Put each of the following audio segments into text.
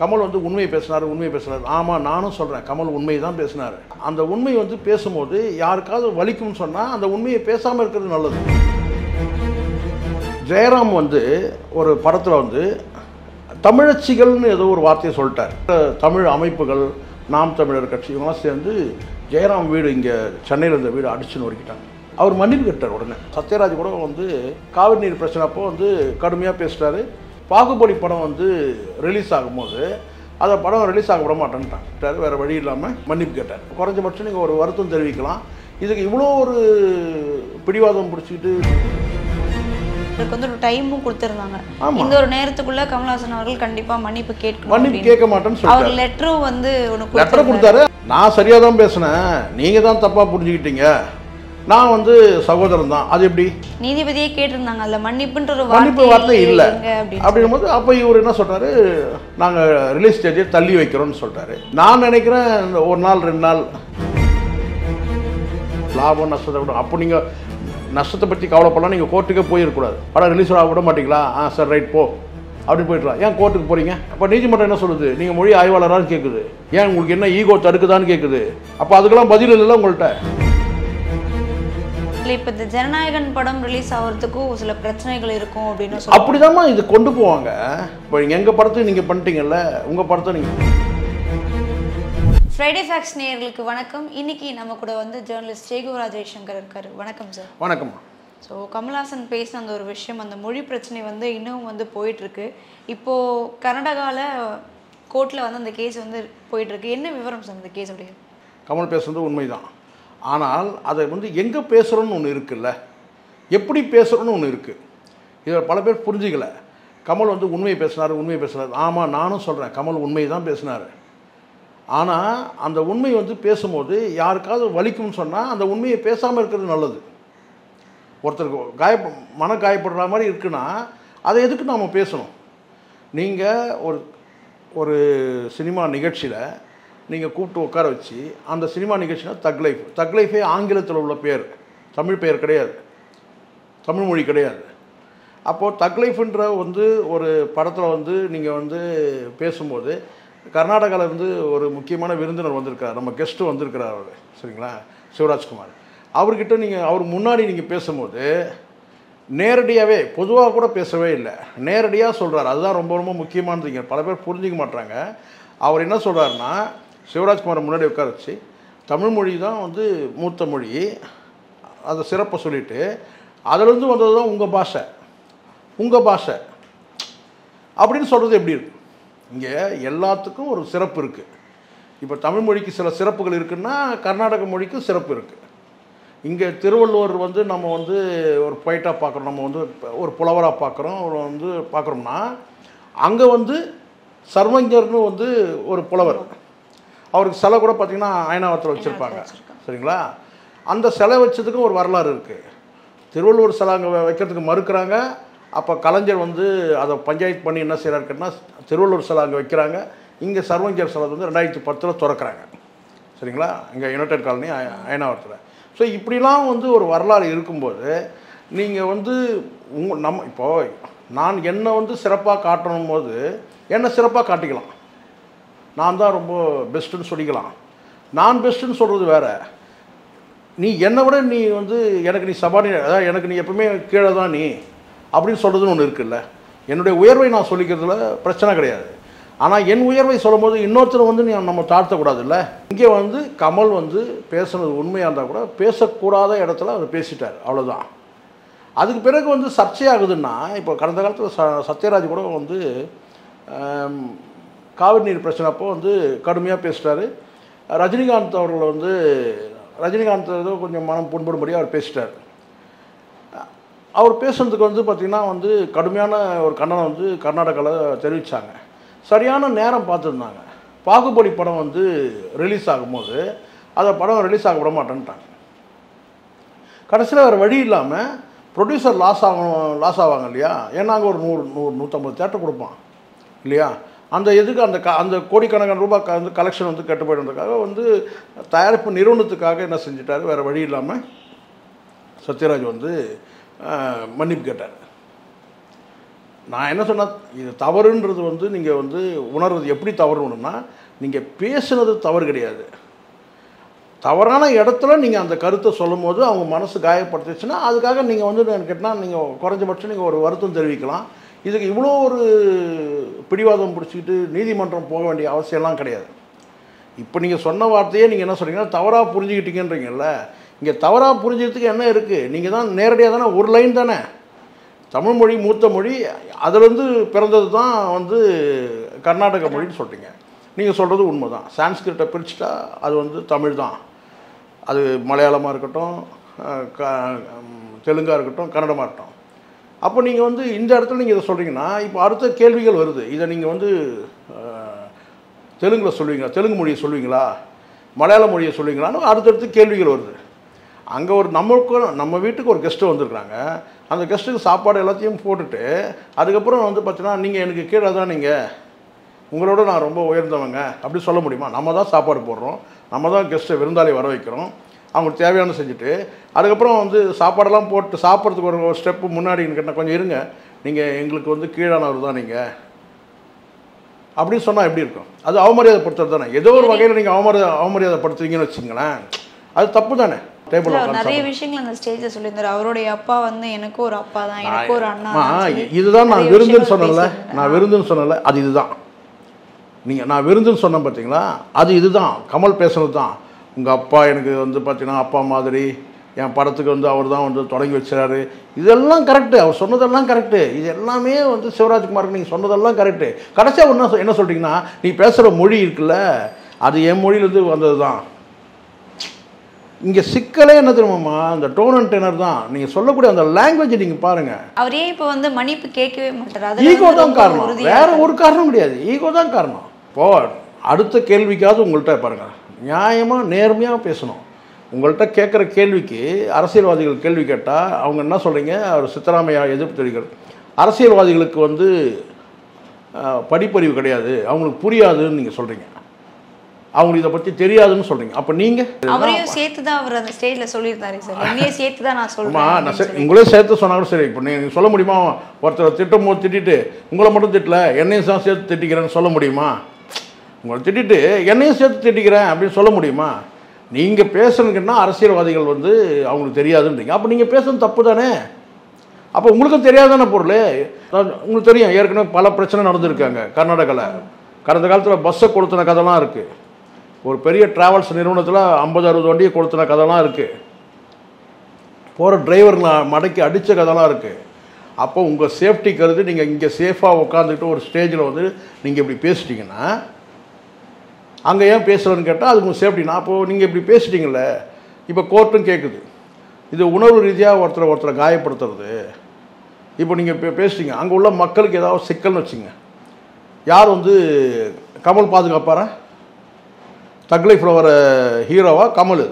கமல் வந்து உண்மையை பேசினார். ஆமாம், நானும் சொல்கிறேன், கமல் உண்மையை தான் பேசினார். அந்த உண்மை வந்து பேசும்போது யாருக்காவது வலிக்கும்னு சொன்னால் அந்த உண்மையை பேசாமல் இருக்கிறது நல்லது. ஜெயராம் வந்து ஒரு படத்தில் வந்து தமிழச்சிகள்னு ஏதோ ஒரு வார்த்தையை சொல்லிட்டார். தமிழ் அமைப்புகள், நாம் தமிழர் கட்சி இவங்களாம் சேர்ந்து ஜெயராம் வீடு இங்கே சென்னையில் இருந்த வீடு அடிச்சு நொறுக்கிட்டாங்க. அவர் மன்னிப்பு கேட்டார் உடனே. சத்யராஜ் கூட வந்து காவிரி நீர் பிரச்சனை அப்போ வந்து கடுமையாக பேசிட்டாரு. பாகுபலி படம் வந்து ரிலீஸ் ஆகும்போது அதை படம் ரிலீஸ் ஆக விட மாட்டேன்ட்டார். வேறு வழி இல்லாமல் மன்னிப்பு கேட்டார். குறைஞ்சபட்சம் நீங்கள் ஒரு வருத்தம் தெரிவிக்கலாம். இதுக்கு இவ்வளோ ஒரு பிடிவாதம் பிடிச்சிக்கிட்டு வந்து ஒரு டைமும் கொடுத்துருந்தாங்க. இந்த ஒரு நேரத்துக்குள்ள கமல்ஹாசன் அவர்கள் கண்டிப்பா மன்னிப்பு கேட்க மாட்டேன்னு சொல்லி அவர் லெட்டரும் வந்து லெட்டர் கொடுத்தாரு. நான் சரியாக தான் பேசினேன், நீங்கள் தான் தப்பாக புரிஞ்சுக்கிட்டீங்க, நான் வந்து சகோதரன் தான். அது எப்படி நீதிபதியே கேட்டிருந்தாங்க, அதில் மன்னிப்புன்ற ஒரு வார்த்தை இல்லை அப்படின்னும் போது அப்போ இவர் என்ன சொல்கிறாரு, நாங்கள் ரிலீஸ் ஸ்டேஜை தள்ளி வைக்கிறோம்னு சொல்கிறாரு. நான் நினைக்கிறேன் ஒரு நாள் 2 நாள் லாபம் நஷ்டத்தை விட, அப்போ நீங்கள் நஷ்டத்தை பற்றி கவலைப்படலாம். நீங்கள் கோர்ட்டுக்கே போயிருக்கூடாது. படம் ரிலீஸ் ஆக விட மாட்டீங்களா? சார் ரைட் போ அப்படின்னு போயிடலாம். ஏன் கோர்ட்டுக்கு போகிறீங்க? அப்போ நீதிமன்றம் என்ன சொல்லுது? நீங்கள் மொழி ஆய்வாளரான்னு கேட்குது. ஏன் உங்களுக்கு என்ன ஈகோ தடுக்குதான்னு கேட்குது. அப்போ அதுக்கெல்லாம் பதில் இல்லைல்ல உங்கள்கிட்ட. இப்போ இந்த ஜனநாயகன் படம் ரிலீஸ் ஆகிறதுக்கும் சில பிரச்சனைகள் இருக்கும் அப்படின்னு அப்படிதாம்மா இது கொண்டு போவாங்க. இப்போ எங்கள் படத்தை நீங்கள் பண்ணிட்டீங்கல்ல, உங்கள் படத்தை நீங்கள். ஃப்ரைடே ஃபேக்ட்ஸ் நேயர்களுக்கு வணக்கம். இன்னைக்கு நம்ம கூட வந்து ஜேர்னலிஸ்ட் சேகுவரா ஜெய்சங்கர் இருக்காரு. வணக்கம் சார். வணக்கம். ஸோ கமல்ஹாசன் பேசின அந்த ஒரு விஷயம், அந்த மொழி பிரச்சனை வந்து இன்னும் வந்து போயிட்டுருக்கு. இப்போது கர்நாடகாவில் கோர்ட்டில் வந்து அந்த கேஸ் வந்து போயிட்டுருக்கு. என்ன விவரம் சார் அந்த கேஸ்? அப்படியே கமல் பேசுறது உண்மைதான். ஆனால் அதை வந்து எங்கே பேசுகிறோன்னு ஒன்று இருக்குல்ல, எப்படி பேசுகிறோன்னு ஒன்று இருக்குது. இதை பல பேர் புரிஞ்சிக்கல. கமல் வந்து உண்மையை பேசினார். ஆமாம், நானும் சொல்கிறேன், கமல் உண்மையை தான் பேசினார். ஆனால் அந்த உண்மை வந்து பேசும்போது யாருக்காவது வலிக்கும்னு சொன்னால் அந்த உண்மையை பேசாமல் இருக்கிறது நல்லது. ஒருத்தருக்கு மன காயப்படுற மாதிரி இருக்குன்னா அதை எதுக்கு நாம் பேசணும்? நீங்கள் ஒரு சினிமா நிகழ்ச்சியில் நீங்கள் கூப்பிட்டு உட்கார வச்சு அந்த சினிமா நிகழ்ச்சினா தக் லைஃபே ஆங்கிலத்தில் உள்ள பேர், தமிழ் பெயர் கிடையாது, தமிழ் மொழி கிடையாது. அப்போது தக் லைஃப்ன்ற வந்து ஒரு படத்தில் வந்து நீங்கள் வந்து பேசும்போது கர்நாடகாவிலேருந்து ஒரு முக்கியமான விருந்தினர் வந்திருக்கார், நம்ம கெஸ்ட்டு வந்திருக்கிறார் அவர், சரிங்களா, சிவராஜ்குமார். அவர்கிட்ட அவர் முன்னாடி நீங்கள் பேசும்போது நேரடியாகவே, பொதுவாக கூட பேசவே இல்லை, நேரடியாக சொல்கிறார். அதுதான் ரொம்ப ரொம்ப முக்கியமானதுங்க. பல பேர் புரிஞ்சிக்க மாட்டாங்க. அவர் என்ன சொல்கிறாருன்னா, சிவராஜ்குமாரை முன்னாடி உட்கார வச்சு தமிழ் மொழி தான் வந்து மூத்த மொழி, அதை சிறப்பை சொல்லிவிட்டு அதிலேருந்து வந்தது தான் உங்கள் பாஷை அப்படின்னு சொல்கிறது எப்படி இருக்குது? இங்கே எல்லாத்துக்கும் ஒரு சிறப்பு இருக்குது. இப்போ தமிழ் மொழிக்கு சில சிறப்புகள் இருக்குன்னா கர்நாடக மொழிக்கும் சிறப்பு இருக்குது. இங்கே திருவள்ளுவர் வந்து நம்ம வந்து ஒரு பொய்ட்டாக பார்க்குறோம், நம்ம வந்து ஒரு புலவராக பார்க்குறோம்னா அங்கே வந்து சர்வஞர்னு வந்து ஒரு புலவர், அவருக்கு சிலை கூட பார்த்திங்கன்னா அயனாவரத்தில் வச்சுருப்பாங்க, சரிங்களா. அந்த சிலை வச்சதுக்கும் ஒரு வரலாறு இருக்குது. திருவள்ளுவர் சிலை அங்கே வைக்கிறதுக்கு மறுக்கிறாங்க. அப்போ கலைஞர் வந்து அதை பஞ்சாயத்து பண்ணி என்ன செய்கிறாரு கேட்டால் திருவள்ளுவர் சிலை அங்கே வைக்கிறாங்க. இங்கே சர்வஞர் சிலை வந்து 2010 திறக்கிறாங்க, சரிங்களா, இங்கே யுனைடெட் காலனி அயனாவரத்தில். ஸோ இப்படிலாம் வந்து ஒரு வரலாறு இருக்கும்போது நீங்கள் வந்து இப்போது நான் என்னை வந்து சிறப்பாக காட்டணும் போது என்னை சிறப்பாக காட்டிக்கலாம், நான் தான் ரொம்ப பெஸ்ட்டுன்னு சொல்லிக்கலாம். நான் பெஸ்ட்டுன்னு சொல்கிறது வேறு, நீ என்னை விட நீ வந்து எனக்கு நீ அதாவது எனக்கு நீ எப்பவுமே கீழே தான் நீ அப்படின்னு சொல்கிறதுன்னு ஒன்று இருக்குல்ல. என்னுடைய உயர்வை நான் சொல்லிக்கிறதுல பிரச்சனை கிடையாது. ஆனால் என் உயர்வை சொல்லும் போது இன்னொருத்தர் வந்து நம்ம தாழ்த்தக்கூடாது இல்லை. இங்கே வந்து கமல் வந்து பேசுனது உண்மையாக இருந்தால் கூட பேசக்கூடாத இடத்துல அவர் பேசிட்டார், அவ்வளோதான். அதுக்கு பிறகு வந்து சர்ச்சையாகுதுன்னா, இப்போ கடந்த காலத்தில் சத்யராஜ் கூட வந்து காவிரி நீர் பிரச்சனை அப்போ வந்து கடுமையாக பேசிட்டார். ரஜினிகாந்த் அவர்கள் வந்து ரஜினிகாந்த் ஏதோ கொஞ்சம் மனம் புண்படும்படி அவர் பேசிட்டார். அவர் பேசுனதுக்கு வந்து பார்த்திங்கன்னா வந்து கடுமையான ஒரு கண்டனம் வந்து கர்நாடகாவில் தெரிவித்தாங்க. சரியான நேரம் பார்த்துருந்தாங்க. பாகுபலி படம் வந்து ரிலீஸ் ஆகும்போது அதை படம் ரிலீஸ் ஆக விட மாட்டேன்ட்டாங்க. கடைசியில் வேறு வழி இல்லாமல் ப்ரொடியூசர் லாஸ் ஆவாங்க இல்லையா. ஏன்னா அங்கே ஒரு 100-150 தேட்டர் கொடுப்பான் இல்லையா. அந்த எதுக்கு அந்த கோடிக்கணக்கான ரூபாய் வந்து கலெக்ஷன் வந்து கெட்டு போயிடுறதுக்காக வந்து தயாரிப்பு நிறுவனத்துக்காக என்ன செஞ்சிட்டாரு, வேறு வழி இல்லாமல் சத்யராஜ் வந்து மன்னிப்பு கேட்டார். நான் என்ன சொன்னால் இது தவறுன்றது வந்து நீங்கள் வந்து உணர்றது எப்படி தவறுணுன்னா, நீங்கள் பேசுனது தவறு கிடையாது. தவறான இடத்துல நீங்கள் அந்த கருத்தை சொல்லும் போது அவங்க மனசு காயப்படுத்துச்சுன்னா அதுக்காக நீங்கள் வந்து கேட்டால் நீங்கள் குறைஞ்சபட்சம் நீங்கள் ஒரு வருத்தம் தெரிவிக்கலாம். இதுக்கு இவ்வளோ ஒரு பிடிவாதம் பிடிச்சிக்கிட்டு நீதிமன்றம் போக வேண்டிய அவசியம்லாம் கிடையாது. இப்போ நீங்கள் சொன்ன வார்த்தையே நீங்கள் என்ன சொல்கிறீங்கன்னா தவறாக புரிஞ்சுக்கிட்டீங்கன்றீங்கல்ல. இங்கே தவறாக புரிஞ்சுக்கிறதுக்கு என்ன இருக்குது? நீங்கள் தான் நேரடியாக தானே ஒரு லைன் தானே. தமிழ் மொழி மூத்த மொழி, அதுலேருந்து பிறந்தது தான் வந்து கர்நாடக மொழின்னு சொல்கிறீங்க. நீங்கள் சொல்கிறது உண்மை தான். சான்ஸ்கிரிட்டை பிரிச்சுட்டா அது வந்து தமிழ் தான். அது மலையாளமாக இருக்கட்டும், தெலுங்காக இருக்கட்டும், கன்னடமாக இருக்கட்டும். அப்போ நீங்கள் வந்து இந்த இடத்துல நீங்கள் இதை சொல்கிறீங்கன்னா இப்போ அடுத்த கேள்விகள் வருது. இதை நீங்கள் வந்து தெலுங்கில் சொல்லுவீங்களா, தெலுங்கு மொழியை சொல்லுவீங்களா, மலையாள மொழியை சொல்லுவீங்களான்னு அடுத்தடுத்து கேள்விகள் வருது. அங்கே ஒரு நம்ம வீட்டுக்கு ஒரு கெஸ்ட்டு வந்திருக்கிறாங்க. அந்த கெஸ்ட்டுக்கு சாப்பாடு எல்லாத்தையும் போட்டுட்டு அதுக்கப்புறம் வந்து பார்த்தீங்கன்னா நீங்கள் எனக்கு கீழே தான், நீங்கள் உங்களோட நான் ரொம்ப உயர்ந்தவங்க அப்படி சொல்ல முடியுமா? நம்ம தான் சாப்பாடு போடுறோம், நம்ம தான் கெஸ்ட்டை விருந்தாளி வர வைக்கிறோம், அவங்களுக்கு தேவையான செஞ்சுட்டு அதுக்கப்புறம் வந்து சாப்பாடெல்லாம் போட்டு சாப்பிட்றதுக்கு ஒரு ஸ்டெப்பு முன்னாடின்னு கேட்டால் கொஞ்சம் இருங்க, நீங்கள் எங்களுக்கு வந்து கீழானவர் தான் நீங்கள் அப்படின்னு சொன்னால் எப்படி இருக்கும்? அது அவமரியாதைப்படுத்துறது தானே. ஏதோ ஒரு வகையில் நீங்கள் அவமரியாதைப்படுத்துவீங்கன்னு வச்சுங்களேன், அது தப்பு தானே. நிறைய விஷயங்கள் அந்த ஸ்டேஜில் சொல்லியிருந்தாரு. அவருடைய அப்பா வந்து எனக்கு ஒரு அப்பா தான், எனக்கு ஒரு அண்ணா. இதுதான் நான் விருந்துன்னு சொன்னல, நான் விருந்துன்னு சொன்னல, அது இதுதான். நீங்கள் நான் விருந்துன்னு சொன்னேன் பார்த்தீங்களா, அது இதுதான். கமல் பேசுனது தான். உங்கள் அப்பா எனக்கு வந்து பார்த்தீங்கன்னா அப்பா மாதிரி, என் படத்துக்கு வந்து அவர் தான் வந்து தொடங்கி வச்சுறாரு. இதெல்லாம் கரெக்டு, அவர் சொன்னதெல்லாம் கரெக்டு. இது எல்லாமே வந்து சிவராஜ்குமாருக்கு நீங்கள் சொன்னதெல்லாம் கரெக்டு. கடைசியாக என்ன சொல்கிறீங்கன்னா, நீ பேசுகிற மொழி இருக்குல்ல, அது என் மொழியிலேருந்து வந்தது தான். இங்கே சிக்கலே என்ன தெரியுமாம்மா, அந்த டோன் அண்ட் டெனர் தான். நீங்கள் சொல்லக்கூடிய அந்த லாங்குவேஜை நீங்கள் பாருங்கள். அவரே இப்போ வந்து மன்னிப்பு கேட்கவே மாட்டார். ஈகோ தான் காரணம், வேற ஒரு காரணம் கிடையாது. ஈகோ தான் காரணம். இப்போ அடுத்த கேள்விக்காவது உங்கள்கிட்ட பாருங்கள், நியாயமாக நேர்மையாக பேசணும். உங்கள்கிட்ட கேட்குற கேள்விக்கு அரசியல்வாதிகள் கேள்வி கேட்டால் அவங்க என்ன சொல்கிறீங்க, அவர் சித்தராமையா எதிர்ப்பு தெரிவிக்கிறது. அரசியல்வாதிகளுக்கு வந்து படிப்பறிவு கிடையாது, அவங்களுக்கு புரியாதுன்னு நீங்கள் சொல்கிறீங்க, அவங்களுக்கு இதை பற்றி தெரியாதுன்னு சொல்கிறீங்க. அப்போ நீங்கள் அவரையும் சேர்த்து தான் அவர் அந்த ஸ்டேஜில் சொல்லியிருந்தாரு சார். என்னையே சேர்த்து தான் நான் சொல்கிறேன். நான் உங்களே சேர்த்து சொன்னாலும் சரி. இப்போ நீங்கள் சொல்ல முடியுமா, ஒருத்தர் திட்டம் போது திட்டிட்டு உங்களை மட்டும் திட்டல என்னையும் தான் சேர்த்து திட்டிக்கிறேன்னு சொல்ல முடியுமா? உங்களை திட்டிட்டு என்னையும் சேர்த்து திட்டிக்கிறேன் அப்படின்னு சொல்ல முடியுமா? நீங்கள் பேசணுங்கன்னா அரசியல்வாதிகள் வந்து அவங்களுக்கு தெரியாதுன்றீங்க. அப்போ நீங்கள் பேசுறது தப்பு தானே. அப்போ உங்களுக்கும் தெரியாதான பொருள். உங்களுக்கு தெரியும், ஏற்கனவே பல பிரச்சனை நடந்திருக்காங்க கர்நாடகாவில். கடந்த காலத்தில் பஸ்ஸை கொளுத்தின கதைலாம் இருக்குது. ஒரு பெரிய ட்ராவல்ஸ் நிறுவனத்தில் 50-60 வண்டியை கொளுத்தின கதைலாம் இருக்குது. போகிற டிரைவர்களை மடக்கி அடித்த கதைலாம் இருக்குது. அப்போ உங்கள் சேஃப்டி கருது நீங்கள் இங்கே சேஃபாக உட்காந்துக்கிட்டு ஒரு ஸ்டேஜில் வந்து நீங்கள் இப்படி பேசிட்டீங்கன்னா, அங்கே ஏன் பேசுகிறேன்னு கேட்டால் அது உங்கள் சேஃப்டினா. அப்போது நீங்கள் இப்படி பேசிட்டீங்களே, இப்போ கோர்ட்டும் கேட்குது. இது உணர்வு ரீதியாக ஒருத்தரை காயப்படுத்துறது. இப்போ நீங்கள் பேசிட்டீங்க, அங்கே உள்ள மக்களுக்கு ஏதாவது சிக்கல்னு வச்சுங்க, யார் வந்து கமல் பாதுகாப்பாரா? தக் லைஃப்ல வர ஹீரோவா கமல்?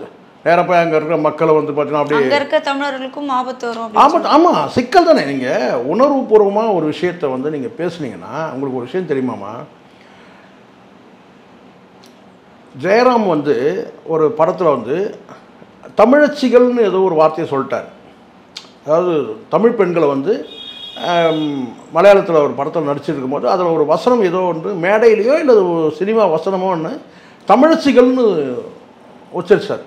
நேராக போய் அங்கே இருக்கிற மக்களை வந்து பார்த்தீங்கன்னா அப்படியே அங்கே இருக்க தமிழர்களுக்கும் ஆபத்து வரும். ஆபத்து, ஆமாம், சிக்கல் தானே. நீங்கள் உணர்வுபூர்வமாக ஒரு விஷயத்தை வந்து நீங்கள் பேசுனீங்கன்னா, உங்களுக்கு ஒரு விஷயம் தெரியுமாம்மா, ஜெயராம் வந்து ஒரு படத்தில் வந்து தமிழச்சிகள்னு ஏதோ ஒரு வார்த்தையை சொல்லிட்டார். அதாவது தமிழ் பெண்களை வந்து மலையாளத்தில் ஒரு படத்தில் நடிச்சிருக்கும் போது அதில் ஒரு வசனம் ஏதோ ஒன்று மேடையிலையோ இல்லை சினிமா வசனமோ ஒன்று தமிழச்சிகள்னு உச்சரிச்சார்.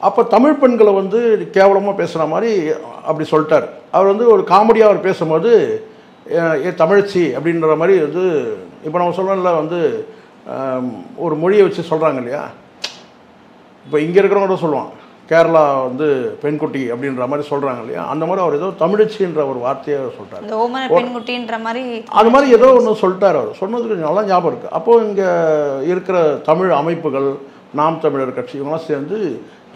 அப்போ தமிழ் பெண்களை வந்து கேவலமாக பேசுகிற மாதிரி அப்படி சொல்லிட்டார். அவர் வந்து ஒரு காமெடியாக அவர் பேசும்போது ஏ தமிழச்சி அப்படின்ற மாதிரி வந்து, இப்போ நம்ம சொல்கிறோம்ல வந்து ஒரு மொழியை வச்சு சொல்கிறாங்க இல்லையா, இப்போ இங்கே இருக்கிறவங்க சொல்லுவாங்க கேரளா வந்து பெண்குட்டி அப்படின்ற மாதிரி சொல்கிறாங்க இல்லையா, அந்த மாதிரி அவர் ஏதோ தமிழச்சின்ற ஒரு வார்த்தையை சொல்லிட்டார். பெண்குட்டின்ற மாதிரி அது மாதிரி ஏதோ ஒன்று சொல்லிட்டார். அவர் சொன்னதுக்கு நல்லா ஞாபகம் இருக்குது. அப்போது இங்கே இருக்கிற தமிழ் அமைப்புகள், நாம் தமிழர் கட்சி இவங்களாம் சேர்ந்து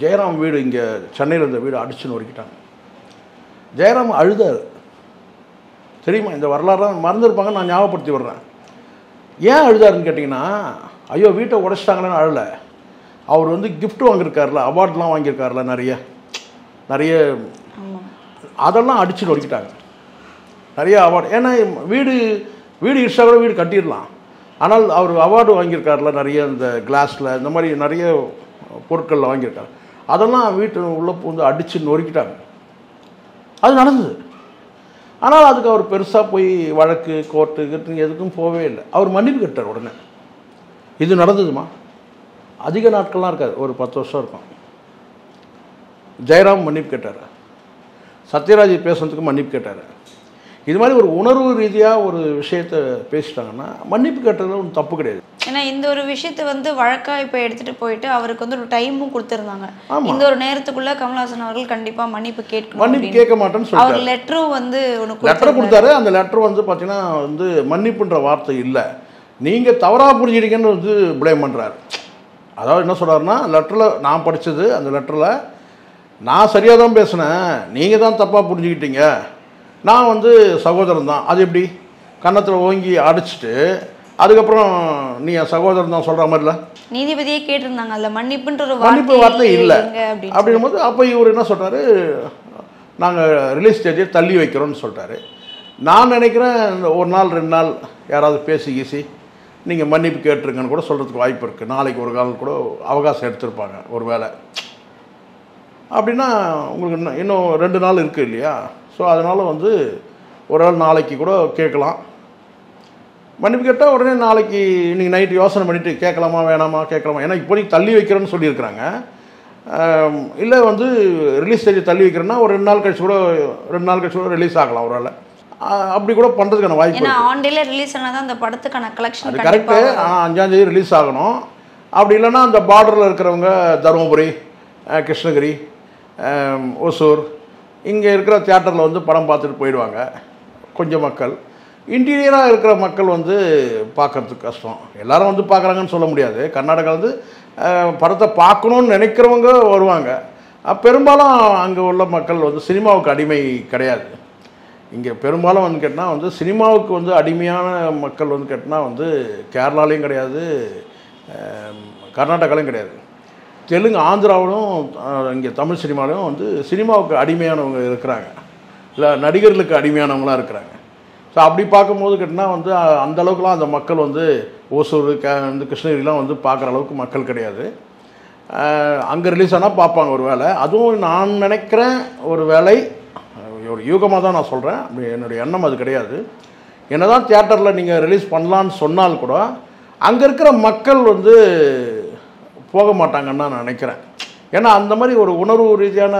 ஜெயராம் வீடு, இங்கே சென்னையில் இருந்த வீடு அடிச்சுன்னு ஒருக்கிட்டாங்க. ஜெயராம் அழுதார் தெரியுமா? இந்த வரலாறுலாம் மறந்துருப்பாங்க, நான் ஞாபகப்படுத்தி விடுறேன். ஏன் அழுதாருன்னு கேட்டிங்கன்னா, ஐயோ வீட்டை உடைச்சிட்டாங்களேன்னு அழலை. அவர் வந்து கிஃப்ட் வாங்கியிருக்காருல, அவார்ட்லாம் வாங்கியிருக்காருல, நிறைய அதெல்லாம் அடிச்சு நொறுக்கிட்டாங்க. நிறைய அவார்டு. ஏன்னா வீடு இஷ்டா கூட வீடு கட்டிடலாம், ஆனால் அவர் அவார்டு வாங்கியிருக்காருல நிறைய, இந்த கிளாஸில் இந்த மாதிரி நிறைய பொருட்களில் வாங்கியிருக்காரு. அதெல்லாம் வீட்டு உள்ள வந்து அடித்து நொறுக்கிட்டாங்க. அது நடந்தது. ஆனால் அதுக்கு அவர் பெருசாக போய் வழக்கு கோர்ட்டு கிட்டு எதுக்கும் போகவே இல்லை. அவர் மன்னிப்பு கேட்டார் உடனே. இது நடந்ததுமா? அதிக நாட்கள்லாம் இருக்காது, ஒரு 10 வருஷம் இருக்கும். ஜெயராம் மன்னிப்பு கேட்டார், சத்யராஜ் பேசுறதுக்கு மன்னிப்பு கேட்டார். இது மாதிரி ஒரு உணர்வு ரீதியாக ஒரு விஷயத்தை பேசிட்டாங்கன்னா மன்னிப்பு கேட்டதில் ஒன்றும் தப்பு கிடையாது. ஏன்னா இந்த ஒரு விஷயத்தை வந்து வழக்காக இப்போ எடுத்துகிட்டு போயிட்டு அவருக்கு வந்து ஒரு டைமும் கொடுத்துருந்தாங்க. இந்த ஒரு நேரத்துக்குள்ளே கமல்ஹாசன் அவர்கள் கண்டிப்பாக மன்னிப்பு கேட்கணும். மன்னிப்பு கேட்க மாட்டேன்னு சொல்லி அவர் லெட்டரும் வந்து லெட்டர் கொடுத்தாரு. அந்த லெட்டர் வந்து பார்த்தீங்கன்னா வந்து மன்னிப்புன்ற வார்த்தை இல்லை, நீங்கள் தவறாக புரிஞ்சிருக்கீங்கன்னு வந்து ப்ளேம் பண்ணுறாரு. அதாவது என்ன சொல்கிறாருன்னா, லெட்டரில் நான் படித்தது, அந்த லெட்டரில் நான் சரியாக தான் பேசினேன், நீங்கள் தான் தப்பாக புரிஞ்சுக்கிட்டீங்க, நான் வந்து சகோதரன் தான். அது எப்படி கன்னத்தில் ஓங்கி அடிச்சுட்டு அதுக்கப்புறம் நீ என் சகோதரன் தான் சொல்கிற மாதிரில நீதிபதியே கேட்டிருந்தாங்க. அதில் மன்னிப்புன்ற ஒரு மன்னிப்பு வார்த்தை இல்லை அப்படின்னும் போது அப்போ இவர் என்ன சொல்கிறாரு, நாங்கள் ரிலீஸ் டேட்டை தள்ளி வைக்கிறோன்னு சொல்லிட்டாரு. நான் நினைக்கிறேன் ஒரு நாள் 2 நாள் யாராவது பேசி கீசி நீங்கள் மன்னிப்பு கேட்டுருங்கன்னு கூட சொல்கிறதுக்கு வாய்ப்பு இருக்குது. நாளைக்கு ஒரு காலம் கூட அவகாசம் எடுத்திருப்பாங்க ஒரு வேளை. அப்படின்னா உங்களுக்கு இன்னும் 2 நாள் இருக்குது இல்லையா? ஸோ அதனால் வந்து ஒரு நாள் நாளைக்கு கூட கேட்கலாம். மன்னிப்பு கேட்டால் உடனே நாளைக்கு நீங்கள் நைட்டு யோசனை பண்ணிவிட்டு கேட்கலாமா வேணாமா கேட்கலாமா, ஏன்னா இப்போதைக்கு தள்ளி வைக்கிறேன்னு சொல்லியிருக்கிறாங்க. இல்லை வந்து ரிலீஸ் தேதி தள்ளி வைக்கிறேன்னா ஒரு 2 நாள் கழிச்சு கூட ரிலீஸ் ஆகலாம் ஒரு வேளை. அப்படி கூட பண்ணுறதுக்கான வாய்ப்பு. ஏன்னா ஆன் டேல ரிலீஸ் ஆனால் தான் அந்த படத்துக்கான கலெக்ஷன் அது கரெக்டு. ஆனால் 5ஆம் தேதி ரிலீஸ் ஆகணும். அப்படி இல்லைன்னா அந்த பார்டரில் இருக்கிறவங்க தருமபுரி, கிருஷ்ணகிரி, ஒசூர் இங்கே இருக்கிற தியேட்டரில் வந்து படம் பார்த்துட்டு போயிடுவாங்க கொஞ்சம் மக்கள். இன்டீரியராக இருக்கிற மக்கள் வந்து பார்க்குறதுக்கு கஷ்டம். எல்லோரும் வந்து பார்க்குறாங்கன்னு சொல்ல முடியாது. கர்நாடகா வந்து படத்தை பார்க்கணுன்னு நினைக்கிறவங்க வருவாங்க. பெரும்பாலும் அங்கே உள்ள மக்கள் வந்து சினிமாவுக்கு அடிமை கிடையாது. இங்கே பெரும்பாலும் வந்து கேட்டால் வந்து சினிமாவுக்கு வந்து அடிமையான மக்கள் வந்து கேட்டால் வந்து கேரளாலையும் கிடையாது, கர்நாடகாலையும் கிடையாது. தெலுங்கு ஆந்திராவிலும் இங்கே தமிழ் சினிமாலையும் வந்து சினிமாவுக்கு அடிமையானவங்க இருக்கிறாங்க, இல்லை நடிகர்களுக்கு அடிமையானவங்களாம் இருக்கிறாங்க. ஸோ அப்படி பார்க்கும்போது கேட்டால் வந்து அந்தளவுக்குலாம் அந்த மக்கள் வந்து ஓசூர் வந்து கிருஷ்ணகிரிலாம் வந்து பார்க்குற அளவுக்கு மக்கள் கிடையாது. அங்கே ரிலீஸ் ஆனால் பார்ப்பாங்க ஒரு வேளை. அதுவும் நான் நினைக்கிறேன் ஒரு வேளை, ஒரு யூகமாக தான் நான் சொல்கிறேன், என்னுடைய எண்ணம் அது கிடையாது. என்ன தான் தியேட்டரில் நீங்கள் ரிலீஸ் பண்ணலான்னு சொன்னால் கூட அங்கே இருக்கிற மக்கள் வந்து போக மாட்டாங்கன்னு நான் நினைக்கிறேன். ஏன்னா அந்த மாதிரி ஒரு உணர்வு ரீதியான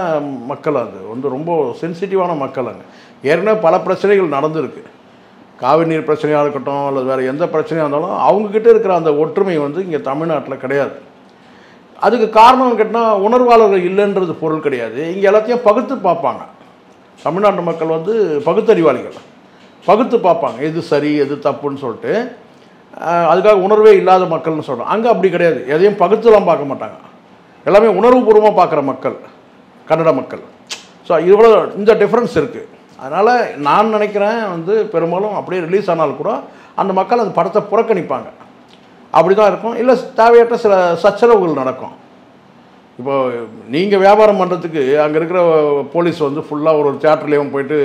மக்கள், அது வந்து ரொம்ப சென்சிட்டிவான மக்கள். அங்கே ஏற்கனவே பல பிரச்சனைகள் நடந்துருக்கு. காவிரி நீர் பிரச்சனையாக இருக்கட்டும், அல்லது வேறு எந்த பிரச்சனையாக இருந்தாலும் அவங்கக்கிட்ட இருக்கிற அந்த ஒற்றுமை வந்து இங்கே தமிழ்நாட்டில் கிடையாது. அதுக்கு காரணம் கேட்டால் உணர்வாளர்கள் இல்லைன்றது பொருள் கிடையாது. இங்கே எல்லாத்தையும் பகுத்து பார்ப்பாங்க. தமிழ்நாட்டு மக்கள் வந்து பகுத்தறிவாளிகள், பகுத்து பார்ப்பாங்க எது சரி எது தப்புன்னு சொல்லிட்டு. அதுக்காக உணர்வே இல்லாத மக்கள்னு சொல்கிறோம். அங்கே அப்படி கிடையாது, எதையும் பகுத்துலாம் பார்க்க மாட்டாங்க. எல்லாமே உணர்வுபூர்வமாக பார்க்குற மக்கள் கன்னட மக்கள். ஸோ இவ்வளோ இந்த டிஃப்ரென்ஸ் இருக்குது. அதனால் நான் நினைக்கிறேன் வந்து பெரும்பாலும் அப்படியே ரிலீஸ் ஆனாலும் கூட அந்த மக்கள் அந்த படத்தை புறக்கணிப்பாங்க. அப்படி தான் இருக்கும். இல்லை தேவையற்ற சில சச்சரவுகள் நடக்கும். இப்போது நீங்கள் வியாபாரம் பண்ணுறதுக்கு அங்கே இருக்கிற போலீஸ் வந்து ஃபுல்லாக ஒரு தியேட்டர்லேயும் போயிட்டு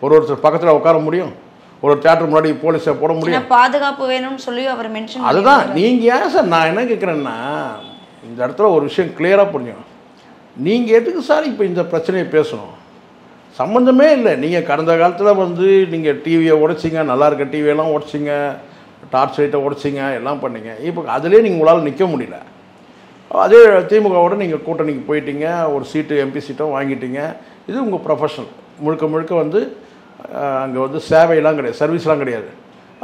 ஒருத்தர் பக்கத்தில் உட்கார முடியும், ஒரு தியேட்டர் முன்னாடி போலீஸை போட முடியும். பாதுகாப்பு வேணும்னு சொல்லி அவர் மென்ஷன். அதுதான் நீங்கள் ஏன் சார், நான் என்ன கேட்குறேன்னா இந்த இடத்துல ஒரு விஷயம் கிளியராக புரியும். நீங்கள் எதுக்கு சார் இப்போ இந்த பிரச்சனையை பேசணும்? சம்மந்தமே இல்லை. நீங்கள் கடந்த காலத்தில் வந்து நீங்கள் டிவியை உடைச்சிங்க, நல்லா இருக்க டிவியெல்லாம் உடைச்சிங்க, டார்ச் லைட்டை உடைச்சிங்க, எல்லாம் பண்ணிங்க. இப்போ அதிலே நீங்கள் உங்களால் நிற்க முடியல. அதே திமுகவோட நீங்கள் கூட்டணிக்கு போயிட்டீங்க, ஒரு சீட்டு எம்பி சீட்டும் வாங்கிட்டீங்க. இது உங்கள் ப்ரொஃபஷனல் முழுக்க முழுக்க வந்து அங்கே வந்து சேவையெல்லாம் கிடையாது, சர்வீஸ்லாம் கிடையாது.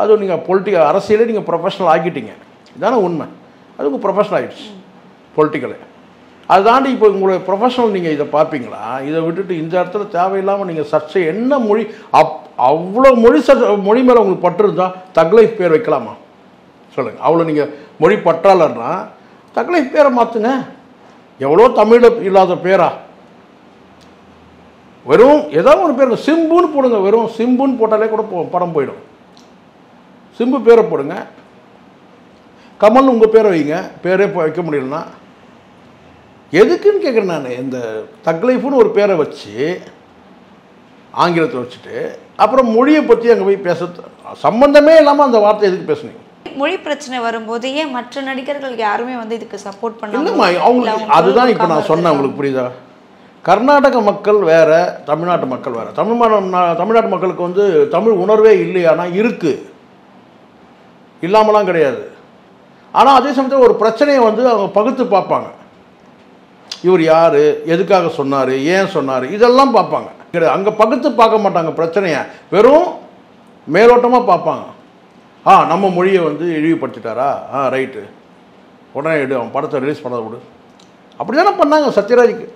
அதுவும் நீங்கள் அரசியலே நீங்கள் ப்ரொஃபஷனல் ஆக்கிட்டீங்க. இதுதானே உண்மை. அது உங்கள் ப்ரொஃபஷனல் ஆகிடுச்சு பொலிட்டிக்கலு. அதை தாண்டி இப்போ உங்களுடைய ப்ரொஃபஷனல் நீங்கள் இதை பார்ப்பீங்களா? இதை விட்டுட்டு இந்த இடத்துல தேவையில்லாமல் நீங்கள் சர்ச்சை என்ன மொழி அவ்வளோ மொழி மேலே உங்களுக்கு பற்று இருந்தால் தக்லைஃப் பேர் வைக்கலாமா சொல்லுங்கள்? அவ்வளோ நீங்கள் மொழி பற்றாளர்னா தக்லைஃப் பேரை மாற்றுங்க. எவ்வளோ தமிழில் இல்லாத பேரா? வெறும் ஏதாவது ஒரு பேர் சிம்புன்னு போடுங்க. வெறும் சிம்புன்னு போட்டாலே கூட படம் போயிடும். சிம்பு பேரை போடுங்க. கமல்னு உங்கள் பேரை வைங்க. பேரே வைக்க முடியலன்னா எதுக்குன்னு கேட்குறேன் நான். இந்த தக்லைஃப்னு ஒரு பேரை வச்சு ஆங்கிலத்தில் வச்சுட்டு அப்புறம் மொழியை பற்றி அங்கே போய் பேச சம்பந்தமே இல்லாமல் அந்த வார்த்தை எதுக்கு பேசுனீங்க? மொழி பிரச்சனை வரும்போது ஏன் மற்ற நடிகர்கள் யாருமே வந்து இதுக்கு சப்போர்ட் பண்ணாங்க? இல்லைம்மா, அவங்களுக்கு அதுதான் இப்போ நான் சொன்னேன். உங்களுக்கு புரியுதா? கர்நாடக மக்கள் வேறு, தமிழ்நாட்டு மக்கள் வேறு. தமிழ்நாட்டு மக்களுக்கு வந்து தமிழ் உணர்வே இல்லையானா இருக்குது, இல்லாமலாம் கிடையாது. ஆனால் அதே சமயத்தில் ஒரு பிரச்சனையை வந்து அவங்க பகுத்து பார்ப்பாங்க. இவர் யார், எதுக்காக சொன்னார், ஏன் சொன்னார், இதெல்லாம் பார்ப்பாங்க. அங்கே பகுத்து பார்க்க மாட்டாங்க பிரச்சனையை, வெறும் மேலோட்டமாக பார்ப்பாங்க. நம்ம மொழியை வந்து இழிவுபடுத்திட்டாரா, ரைட்டு, உடனே எடு, அவன் படத்தை ரிலீஸ் பண்ணதை விடு. அப்படி தானே பண்ணாங்க சத்யராஜுக்கு.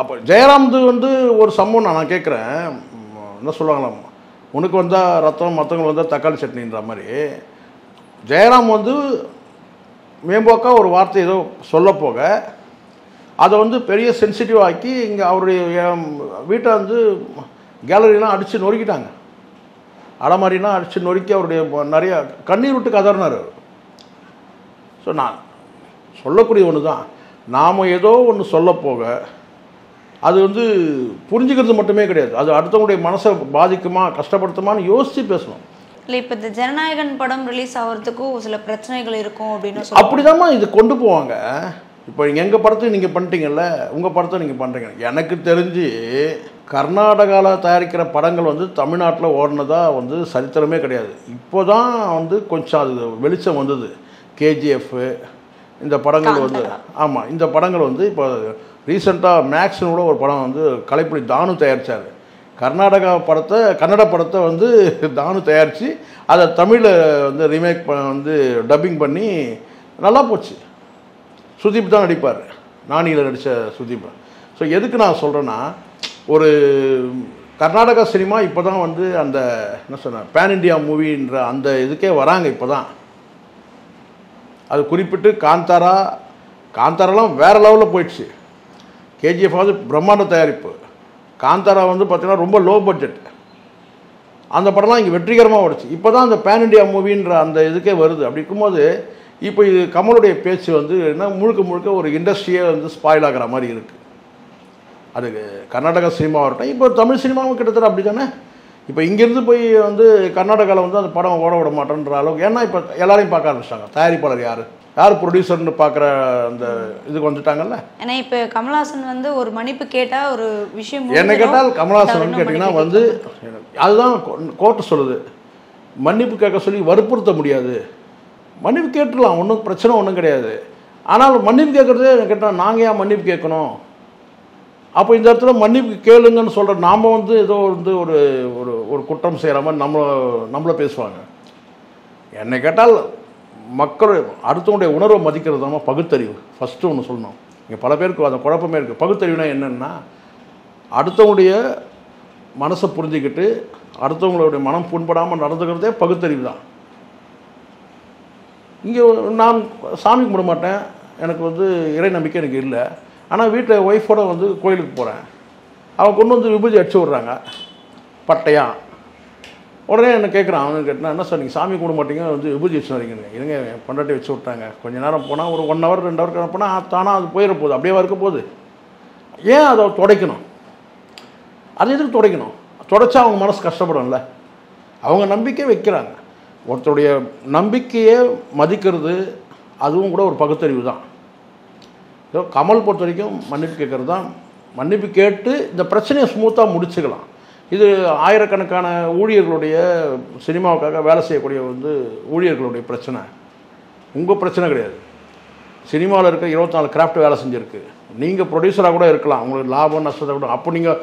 அப்போ ஜெயராம்து வந்து ஒரு சம்பவம் நான் கேட்குறேன், என்ன சொல்லுவாங்களாம், உனக்கு வந்தால் ரத்தம், மற்றவங்களுக்கு வந்தால் தக்காளி சட்னின்ற மாதிரி. ஜெயராம் வந்து மேம்போக்காக ஒரு வார்த்தை ஏதோ சொல்ல போக அதை வந்து பெரிய சென்சிட்டிவ் ஆக்கி இங்கே அவருடைய வீட்டை வந்து கேலரிலாம் அடித்து நொறுக்கிட்டாங்க, அலமாரிலாம் அடித்து நொறுக்கி அவருடைய நிறையா கண்ணீர் விட்டு கதறினார். ஸோ நான் சொல்லக்கூடிய ஒன்று தான், நாம் ஏதோ ஒன்று சொல்ல போக அது வந்து புரிஞ்சுக்கிறது மட்டுமே கிடையாது, அது அடுத்தவங்களுடைய மனசை பாதிக்குமா கஷ்டப்படுத்துமான்னு யோசித்து பேசணும். இல்லை, இப்போ இந்த ஜனநாயகன் படம் ரிலீஸ் ஆகிறதுக்கும் சில பிரச்சனைகள் இருக்கும் அப்படின்னு அப்படிதாம்மா இது கொண்டு போவாங்க. இப்போ எங்கள் படத்தை நீங்கள் பண்ணிட்டீங்கல்ல, உங்கள் படத்தை நீங்கள் பண்ணுறீங்க. எனக்கு தெரிஞ்சு கர்நாடகாவில் தயாரிக்கிற படங்கள் வந்து தமிழ்நாட்டில் ஓடினதாக வந்து சரித்திரமே கிடையாது. இப்போ தான் வந்து கொஞ்சம் அது வெளிச்சம் வந்தது. கேஜிஎஃப் இந்த படங்கள் வந்து, ஆமாம், இந்த படங்கள் வந்து இப்போ ரீசெண்டாக மேக்ஸ்னு கூட ஒரு படம் வந்து கலைப்புலி தானு தயாரித்தார். கன்னட படத்தை வந்து தானு தயாரித்து அதை தமிழில் வந்து ரீமேக் வந்து டப்பிங் பண்ணி நல்லா போச்சு. சுதீப் தான் நடிப்பார், நானியில் நடித்த சுதீப். ஸோ எதுக்கு நான் சொல்கிறேன்னா, ஒரு கர்நாடகா சினிமா இப்போ தான் வந்து அந்த என்ன சொன்ன பேன் இண்டியா மூவின்ற அந்த இதுக்கே வராங்க இப்போ தான். அது குறிப்பிட்டு காந்தாராலாம் வேறு லெவலில் போயிடுச்சு. கேஜிஎஃப் வந்து பிரம்மாண்ட தயாரிப்பு, காந்தாரா வந்து பார்த்திங்கன்னா ரொம்ப லோ பட்ஜெட். அந்த படம்லாம் இங்கே வெற்றிகரமாக ஓடிச்சு. இப்போ தான் அந்த பேன் இண்டியா மூவின்ற அந்த இதுக்கே வருது. அப்படி இருக்கும்போது இப்போ இது கமலுடைய பேச்சு வந்து என்ன முழுக்க ஒரு இண்டஸ்ட்ரியே வந்து ஸ்பாயில் ஆகிற மாதிரி இருக்குது. அது கர்நாடகா சினிமாவாக இருக்கட்டும், இப்போ தமிழ் சினிமாவும் கிட்டத்தட்ட அப்படி தானே. இப்போ இங்கேருந்து போய் வந்து கர்நாடகாவில் வந்து அந்த படம் ஓட விட மாட்டேன்ற அளவுக்கு, ஏன்னா இப்போ எல்லாரையும் பார்க்க ஆரம்பிச்சிட்டாங்க. தயாரிப்பாளர் யார் ப்ரொடியூசர்னு பார்க்குற அந்த இதுக்கு வந்துட்டாங்கல்ல. ஏன்னா இப்போ கமல்ஹாசன் வந்து ஒரு மன்னிப்பு கேட்டால் ஒரு விஷயம், என்ன கேட்டால் கமல்ஹாசன் கேட்டிங்கன்னா வந்து அதுதான் கோர்ட்டு சொல்லுது, மன்னிப்பு கேட்க சொல்லி வற்புறுத்த முடியாது. மன்னிப்பு கேட்டுடலாம், ஒன்றும் பிரச்சனை ஒன்றும் கிடையாது. ஆனால் மன்னிப்பு கேட்குறதே கேட்டால் நாங்கள் ஏன் மன்னிப்பு கேட்கணும்? அப்போ இந்த இடத்துல மன்னிப்பு கேளுங்கன்னு சொல்கிற நாம் வந்து ஏதோ வந்து ஒரு ஒரு குற்றம் செய்கிற மாதிரி நம்மளை பேசுவாங்க. என்னை கேட்டால் மக்கள் அடுத்தவங்களுடைய உணர்வை மதிக்கிறது தான் பகுத்தறிவு. ஃபஸ்ட்டு ஒன்று சொல்லணும். இங்கே பல பேருக்கு அந்த குழப்பமே இருக்குது. பகுத்தறிவுனா என்னென்னா, அடுத்தவங்களுடைய மனசை புரிஞ்சுக்கிட்டு அடுத்தவங்களுடைய மனம் புண்படாமல் நடந்துக்கிறதே பகுத்தறிவு தான். இங்கே நான் சாமி கும்பிட மாட்டேன், எனக்கு வந்து இறை நம்பிக்கை எனக்கு இல்லை. ஆனால் வீட்டில் ஒய்ஃபோட வந்து கோயிலுக்கு போகிறேன், அவன் கொண்டு வந்து விபூதி அடிச்சு விட்றாங்க பட்டையாக. உடனே என்ன கேட்குறான், அவனு கேட்டால் என்ன சார் நீங்கள் சாமி கும்பிட மாட்டீங்க, வந்து விபூதி வச்சு வரீங்க. இருங்க பொண்டாட்டி வச்சு விட்டாங்க, கொஞ்சம் நேரம் போனால் ஒரு 1 ஹவர் 2 ஹவர் போனால் தானாக அது போயிட போகுது, அப்படியே இருக்க போகுது. ஏன் அதை துடைக்கணும்? அது எதுக்கு துடைக்கணும்? துடைச்சா அவங்க மனசு கஷ்டப்படும்ல. அவங்க நம்பிக்கை வைக்கிறாங்க. ஒருத்தருடைய நம்பிக்கையை மதிக்கிறது அதுவும் கூட ஒரு பகுத்தறிவு தான். ஸோ கமல் பொறுத்த வரைக்கும் மன்னிப்பு கேட்குறது தான். மன்னிப்பு கேட்டு இந்த பிரச்சனையை ஸ்மூத்தாக முடிச்சுக்கலாம். இது ஆயிரக்கணக்கான ஊழியர்களுடைய சினிமாவுக்காக வேலை செய்யக்கூடிய வந்து ஊழியர்களுடைய பிரச்சனை, உங்கள் பிரச்சனை கிடையாது. சினிமாவில் இருக்க 24 கிராஃப்ட் வேலை செஞ்சுருக்கு. நீங்கள் ப்ரொடியூசராக கூட இருக்கலாம், உங்களுக்கு லாபம் நஷ்டத்தை கூட. அப்போ நீங்கள்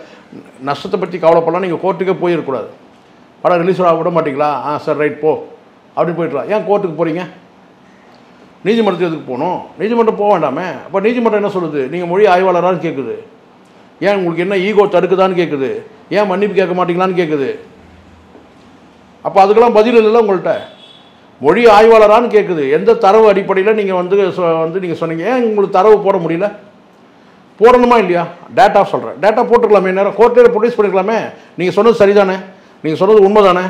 நஷ்டத்தை பற்றி கவலைப்படலாம், நீங்கள் கோர்ட்டுக்கே போயிருக்கூடாது. படம் ரிலீஸ் ஆக விட மாட்டிங்களா? சார் ரைட் போ அப்படின்னு போய்ட்டுலாம். ஏன் கோர்ட்டுக்கு போகிறீங்க? நீதிமன்றத்துக்கு எதுக்கு போகணும்? நீதிமன்றம் போக வேண்டாமே. அப்போ நீதிமன்றம் என்ன சொல்லுது? நீங்கள் மொழி ஆய்வாளரான்னு கேட்குது. ஏன் உங்களுக்கு என்ன ஈகோ தடுக்குதான்னு கேட்குது. ஏன் மன்னிப்பு கேட்க மாட்டீங்களான்னு கேட்குது. அப்போ அதுக்கெல்லாம் பதில் இல்லைல்ல உங்கள்கிட்ட. மொழி ஆய்வாளரான்னு கேட்குது. எந்த தரவு அடிப்படையில் நீங்கள் வந்து நீங்கள் சொன்னீங்க, ஏன் உங்களுக்கு தரவு போட முடியல? போடணுமா இல்லையா? டேட்டா சொல்கிறேன், டேட்டா போட்டுக்கலாமே, நேரம் கோர்ட்டில் ப்ரொடியூஸ் பண்ணிக்கலாமே. நீங்கள் சொன்னது சரிதானே, நீங்கள் சொன்னது உண்மை தானே,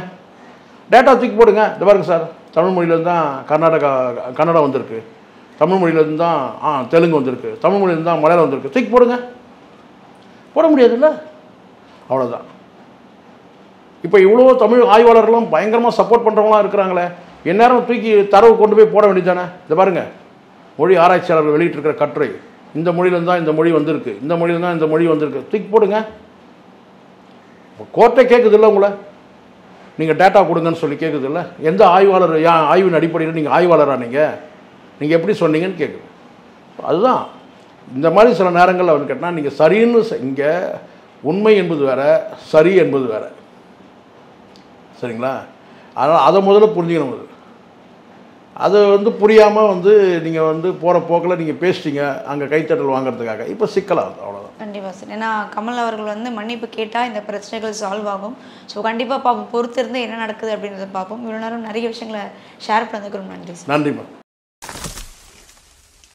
டேட்டா தூக்கி போடுங்க. இந்த பாருங்க சார், தமிழ் மொழியிலேருந்து தான் கன்னடா வந்திருக்கு, தமிழ் மொழியிலேருந்து தான் தெலுங்கு வந்திருக்கு, தமிழ் மொழியிலேருந்து தான் மலையாளம் வந்திருக்கு, தூக்கி போடுங்க. போட முடியாதுல்ல, அவ்வளோதான். இப்போ இவ்வளோ தமிழ் ஆய்வாளர்களும் பயங்கரமாக சப்போர்ட் பண்ணுறவங்களாம் இருக்கிறாங்களே, எந்நேரம் தூக்கி தரவு கொண்டு போய் போட வேண்டியது தானே. இதை பாருங்கள், மொழி ஆராய்ச்சியாளர்கள் வெளியிட்டிருக்கிற கட்டுரை, இந்த மொழியிலேருந்து தான் இந்த மொழி வந்திருக்கு, இந்த மொழியிலேருந்து தான் இந்த மொழி வந்திருக்கு, தூக்கி போடுங்க. கோர்ட்டை கேட்குதில்ல உங்களை, நீங்கள் டேட்டா கொடுங்கன்னு சொல்லி கேட்குதில்ல. எந்த ஆய்வாளர் ஆய்வின் அடிப்படையில் நீங்கள் ஆய்வாளரா நீங்கள் எப்படி சொன்னீங்கன்னு கேட்குது. அதுதான் இந்த மாதிரி சில நேரங்களில் அவன் கேட்டால் நீங்கள் சரின்னு இங்கே உண்மை என்பது வேறு, சரி என்பது வேறு. சரிங்களா? அதனால் அதை முதல்ல புரிஞ்சுக்கணும். அது புரியாமல் நீங்கள் போகிற போக்கில் நீங்கள் பேசிட்டீங்க அங்கே கைத்தட்டல் வாங்குறதுக்காக, இப்போ சிக்கலாகுது. அவ்வளோதான். கண்டிப்பாக சார். ஏன்னா கமல் அவர்கள் மன்னிப்பு கேட்டால் இந்த பிரச்சனைகள் சால்வ் ஆகும். ஸோ கண்டிப்பாக பார்ப்போம், பொறுத்திருந்து என்ன நடக்குது அப்படின்றத பார்ப்போம். இவ்வளோ நேரம் நிறைய விஷயங்களை ஷேர் பண்ணதுக்கு ரொம்ப நன்றி சார். நன்றிம்மா.